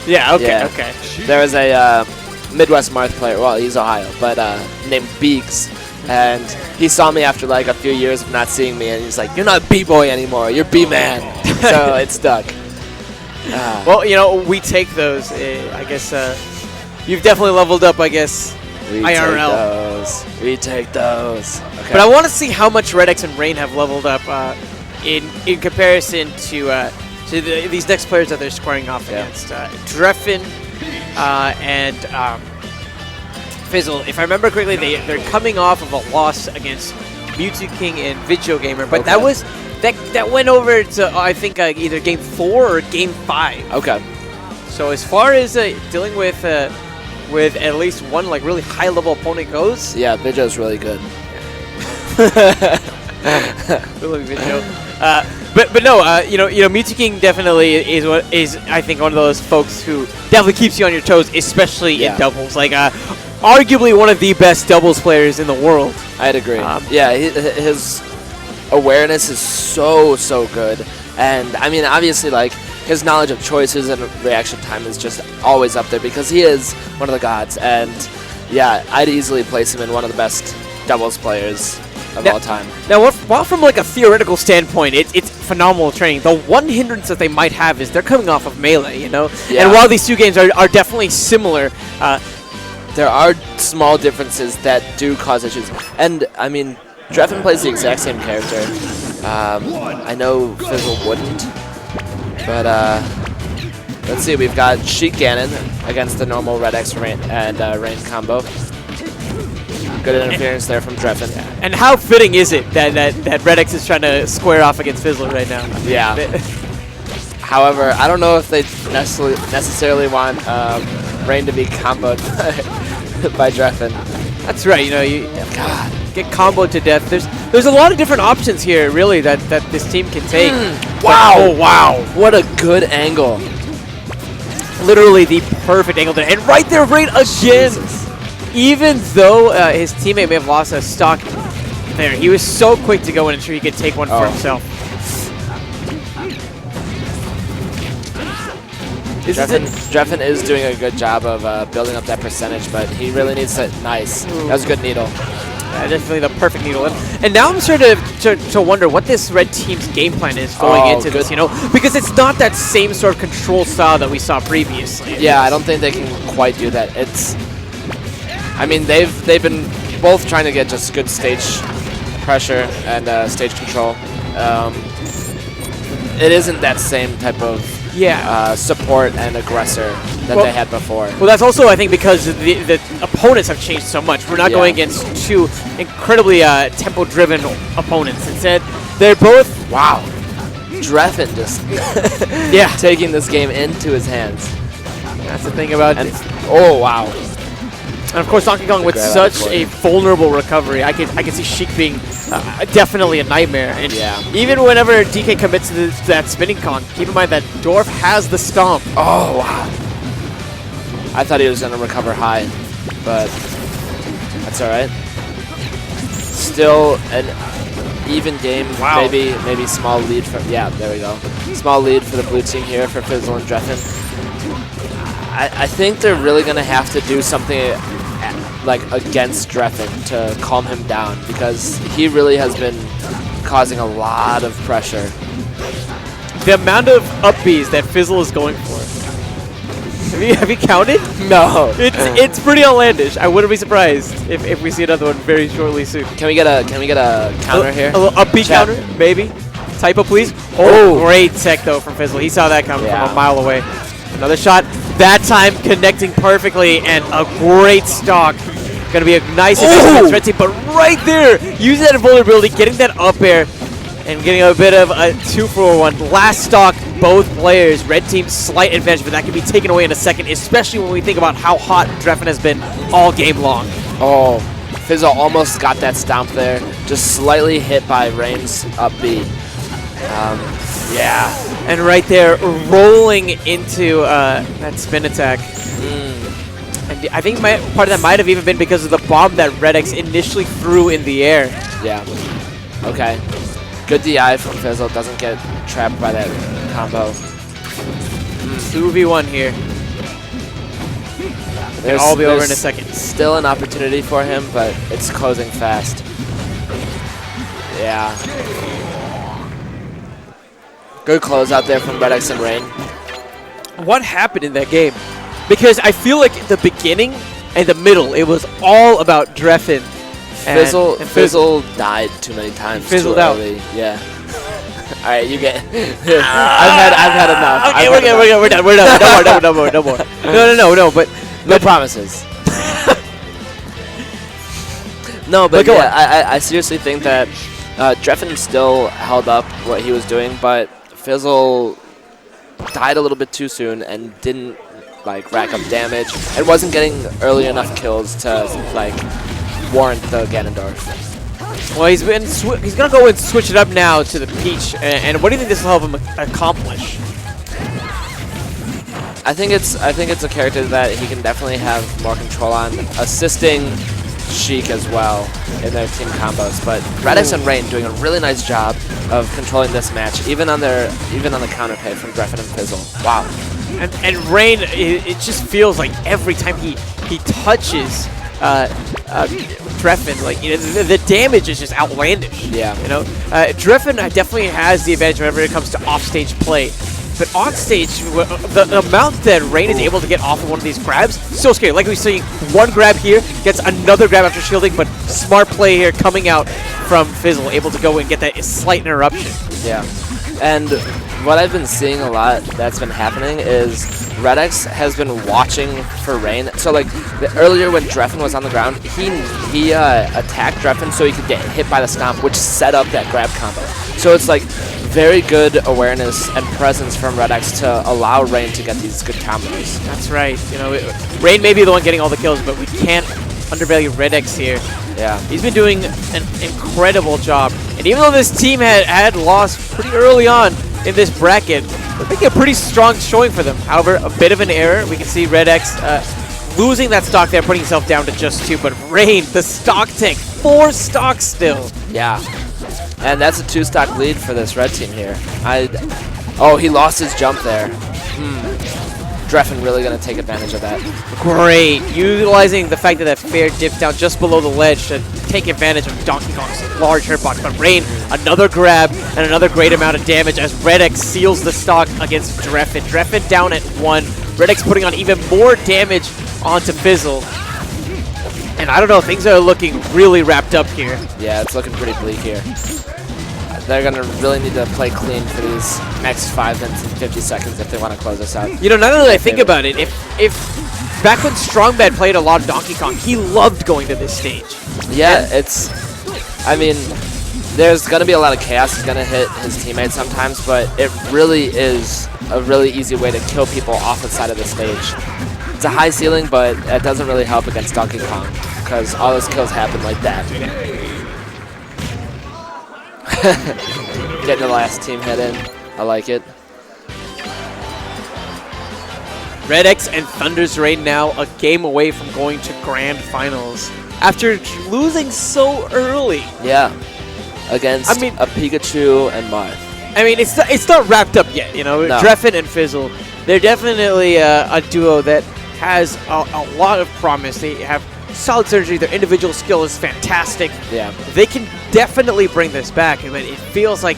Yeah, okay, Yeah. okay. There was a Midwest Marth player, well, he's Ohio, but named Beeks. And he saw me after like a few years of not seeing me, and he's like, "You're not B-boy anymore, you're B-man." So it stuck. Well, you know, we take those. I guess you've definitely leveled up, I guess, We IRL. We take those. Okay. But I want to see how much RedX and Reign have leveled up in comparison to these next players that they're squaring off against. Drephen and Fizzle. If I remember correctly, they're coming off of a loss against Mewtwo King and Video Gamer, but that was that went over to I think either Game 4 or Game 5. Okay. So as far as dealing with at least one like really high level opponent goes, Yeah, Vidjo's really good. really Video. But no, you know, Mewtwo King definitely is I think one of those folks who definitely keeps you on your toes, especially in doubles. Like arguably one of the best doubles players in the world. I'd agree. Yeah, his awareness is so good, and I mean, obviously, like his knowledge of choices and reaction time is just always up there because he is one of the gods. And yeah, I'd easily place him in one of the best doubles players of all time. Now, while from like a theoretical standpoint, it's phenomenal training. The one hindrance that they might have is they're coming off of Melee, you know. Yeah. And while these two games are definitely similar, there are small differences that do cause issues. And I mean, Drephen plays the exact same character. I know Fizzle wouldn't, but let's see. We've got Sheik Ganon against the normal RedX and Reign combo. Good interference there from Drephen. And how fitting is it that RedX is trying to square off against Fizzle right now? Yeah. However, I don't know if they necessarily want Reign to be comboed by Drephen. That's right. You know, you get comboed to death. There's a lot of different options here, really, that this team can take. Wow! Oh, wow! What a good angle. Literally the perfect angle there. And right there, Reign again. Jesus. Even though his teammate may have lost a stock there, he was so quick to go in and ensure he could take one for himself. Drephen is doing a good job of building up that percentage, but he really needs to. Nice. That was a good needle. Definitely the perfect needle. And now I'm starting to wonder what this red team's game plan is going into this, you know? Because it's not that same sort of control style that we saw previously. Yeah, I don't think they can quite do that. I mean, they've been both trying to get just good stage pressure and stage control. It isn't that same type of support and aggressor that they had before. Well, that's also, I think, because the opponents have changed so much. We're not going against two incredibly tempo-driven opponents. Instead, they're both... Wow. Drephen just taking this game into his hands. That's the thing about it. Oh, wow. And of course, Donkey Kong with such a vulnerable recovery, I can see Sheik being definitely a nightmare. And even whenever DK commits to that spinning con, keep in mind that Dorf has the stomp. Oh, wow. I thought he was going to recover high, but that's all right. Still an even game. Wow. Maybe small lead for... Yeah, there we go. Small lead for the blue team here for Fizzle and Drephen. I think they're really going to have to do something like against Drephen to calm him down, because he really has been causing a lot of pressure. The amount of up Bs that Fizzle is going for. Have you counted? No. It's pretty outlandish. I wouldn't be surprised if we see another one very shortly soon. Can we get a counter here? A little up B counter, maybe. Typo, please. Oh, great tech though from Fizzle. He saw that coming from a mile away. Another shot. That time connecting perfectly, and a great stock. Going to be a nice advantage red team, but right there, using that vulnerability, getting that up air, and getting a bit of a 2-for-1. Last stock, both players. Red team slight advantage, but that can be taken away in a second, especially when we think about how hot Drephen has been all game long. Oh, Fizzle almost got that stomp there, just slightly hit by Reign's up B. Yeah. And right there, rolling into that spin attack. And I think part of that might have even been because of the bomb that RedX initially threw in the air. Yeah. Okay. Good DI from Fizzle. Doesn't get trapped by that combo. 2v1 here. It'll all be over in a second. Still an opportunity for him, but it's closing fast. Yeah. Good close out there from RedX and Reign. What happened in that game? Because I feel like the beginning and the middle, it was all about Drephen. Fizzle died too many times. Fizzled out. Yeah. All right, you get. I've had enough. Okay, we're done. We're done. No more. No. But no promises. No, but yeah, I seriously think that Drephen still held up what he was doing, but Fizzle died a little bit too soon and didn't like rack up damage and wasn't getting early enough kills to like warrant the Ganondorf. Well, he's gonna go and switch it up now to the Peach. And what do you think this will help him accomplish? I think it's a character that he can definitely have more control on, assisting Sheik as well in their team combos. But RedX and Reign doing a really nice job of controlling this match, even on the counterplay from Drephen and Fizzle. Wow. And Reign, it just feels like every time he touches Drephen, like, you know, the damage is just outlandish. Yeah. You know, Drephen definitely has the advantage whenever it comes to offstage play. But on stage, the amount that Reign is able to get off of one of these grabs, so scary. Like we see, one grab here, gets another grab after shielding, but smart play here coming out from Fizzle, able to go and get that slight interruption. Yeah. And what I've been seeing a lot that's been happening is RedX has been watching for Reign. So like earlier when Drephen was on the ground, he attacked Drephen so he could get hit by the stomp, which set up that grab combo. So it's like very good awareness and presence from RedX to allow Reign to get these good combos. That's right. You know, Reign may be the one getting all the kills, but we can't undervalue RedX here. Yeah. He's been doing an incredible job. And even though this team had lost pretty early on in this bracket, they're making a pretty strong showing for them. However, a bit of an error. We can see RedX losing that stock there, putting himself down to just 2. But Reign, the stock tank, 4 stocks still. Yeah. And that's a 2-stock lead for this red team here. Oh, he lost his jump there. Drephen really going to take advantage of that. Great. Utilizing the fact that that fair dipped down just below the ledge to take advantage of Donkey Kong's large hitbox. But Reign, another grab and another great amount of damage as RedX seals the stock against Drephen. Drephen down at 1. RedX putting on even more damage onto Fizzle. And I don't know, things are looking really wrapped up here. Yeah, it's looking pretty bleak here. They're going to really need to play clean for these next 5 minutes and 50 seconds if they want to close this out. You know, now that I think about it, if back when Strongbad played a lot of Donkey Kong, he loved going to this stage. Yeah, I mean, there's going to be a lot of chaos. He's going to hit his teammates sometimes, but it really is a really easy way to kill people off the side of the stage. It's a high ceiling, but it doesn't really help against Donkey Kong because all those kills happen like that. Getting the last team hit in. I like it. RedX and ThunderzReign now a game away from going to grand finals after losing so early. Yeah. Against a Pikachu and Marth. I mean, it's not wrapped up yet, you know. No. Drephen and Fizzle, they're definitely a duo that has a lot of promise. They have solid surgery. Their individual skill is fantastic. Yeah. They can definitely bring this back. I mean, it feels like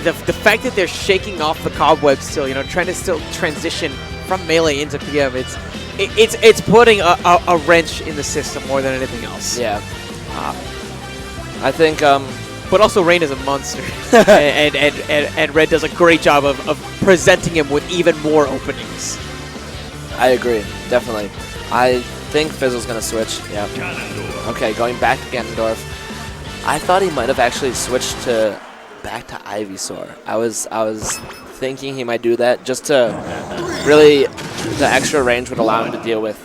the fact that they're shaking off the cobwebs still, you know, trying to still transition from Melee into PM, it's putting a wrench in the system more than anything else. Yeah. I think... But also, Reign is a monster, and Red does a great job of presenting him with even more openings. I agree, definitely. I think Fizzle's going to switch. Yeah. Okay, going back to Ganondorf. I thought he might have actually switched back to Ivysaur. I was thinking he might do that just to really, the extra range would allow him to deal with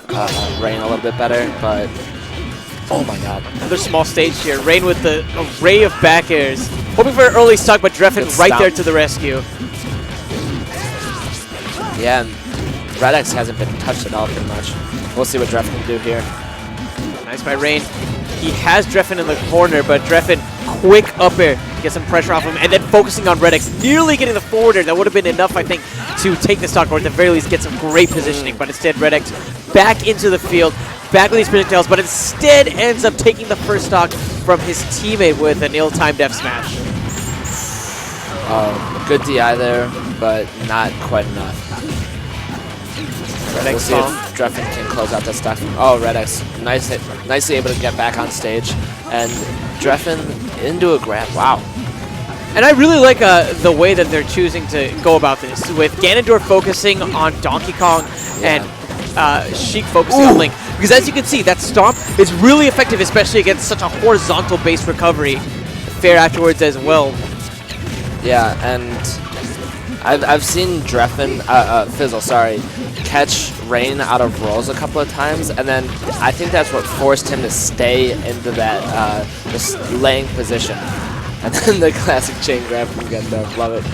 Reign a little bit better, but oh my god. Another small stage here. Reign with the array of back airs. Hoping for an early stock, but Drephen right there to the rescue. Yeah, and RedX hasn't been touched at all pretty much. We'll see what Drephen can do here. Nice by Reign. He has Drephen in the corner, but Drephen quick up air to get some pressure off him, and then focusing on RedX, nearly getting the forwarder. That would have been enough, I think, to take the stock, or at the very least get some great positioning. But instead, RedX back into the field, back with these projectiles, but instead ends up taking the first stock from his teammate with an ill-timed F smash. Good DI there, but not quite enough. RedX we'll see if Drephen can close out the stock. Oh, RedX nicely able to get back on stage. And Drephen into a grab. Wow. And I really like the way that they're choosing to go about this, with Ganondorf focusing on Donkey Kong and Sheik focusing on Link. Because as you can see, that stomp is really effective, especially against such a horizontal base recovery. Fair afterwards as well. Yeah, and I've seen Drephen, Fizzle, sorry, catch Reign out of rolls a couple of times, and then I think that's what forced him to stay into that just laying position. And then the classic chain grab from Ganondorf, love it.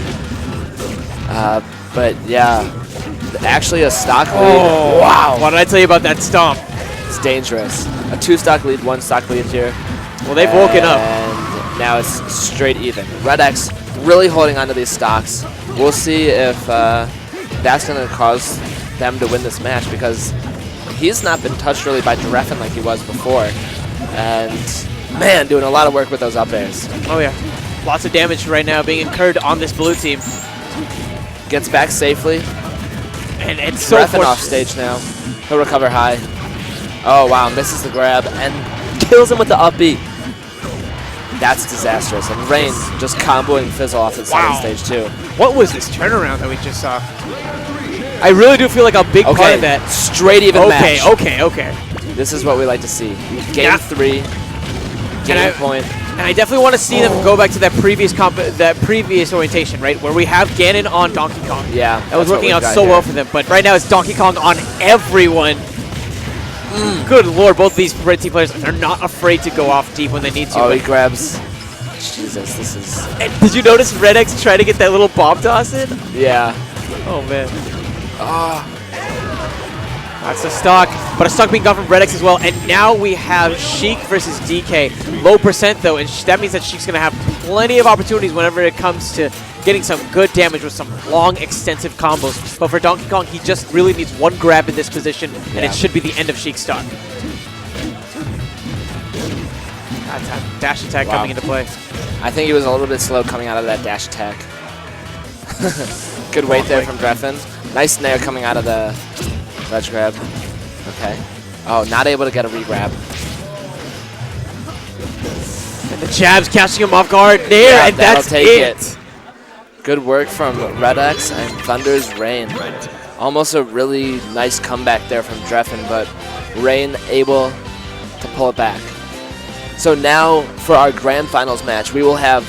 But yeah, actually a stock lead. Oh, wow. What did I tell you about that stomp? It's dangerous. A 2-stock lead, 1-stock lead here. Well, they've woken up. And now it's straight even. RedX really holding onto these stocks. We'll see if that's going to cause them to win this match, because he's not been touched really by Drephen like he was before. And man, doing a lot of work with those up airs. Oh yeah, lots of damage right now being incurred on this blue team. Gets back safely. And it's so Drephen off stage now. He'll recover high. Oh wow, misses the grab and kills him with the up B. That's disastrous. And Reign just comboing Fizzle off the second stage too. What was this turnaround that we just saw? I really do feel like a big part of that. Straight even match. Okay. This is what we like to see. Game 3. Game point. And I definitely want to see them go back to that previous orientation, right? Where we have Ganon on Donkey Kong. Yeah. That was working out so well for them. But right now it's Donkey Kong on everyone. Good lord, both of these red team players are not afraid to go off deep when they need to. Oh, he grabs. Jesus, this is... And did you notice RedX try to get that little bomb toss in? Yeah. Oh, man. That's a stock, but a stock being gone from RedX as well. And now we have Sheik versus DK. Low percent, though, and that means that Sheik's going to have plenty of opportunities whenever it comes to getting some good damage with some long, extensive combos. But for Donkey Kong, he just really needs one grab in this position, and it should be the end of Sheik's stock. Dash attack coming into play. I think he was a little bit slow coming out of that dash attack. Good weight there from Drephen. Nice nair coming out of the ledge grab. Okay. Oh, not able to get a re-grab. And the jab's catching him off guard. Nair, and that's it. Good work from RedX and ThunderzReign. Almost a really nice comeback there from Drephen, but Reign able to pull it back. So now for our grand finals match, we will have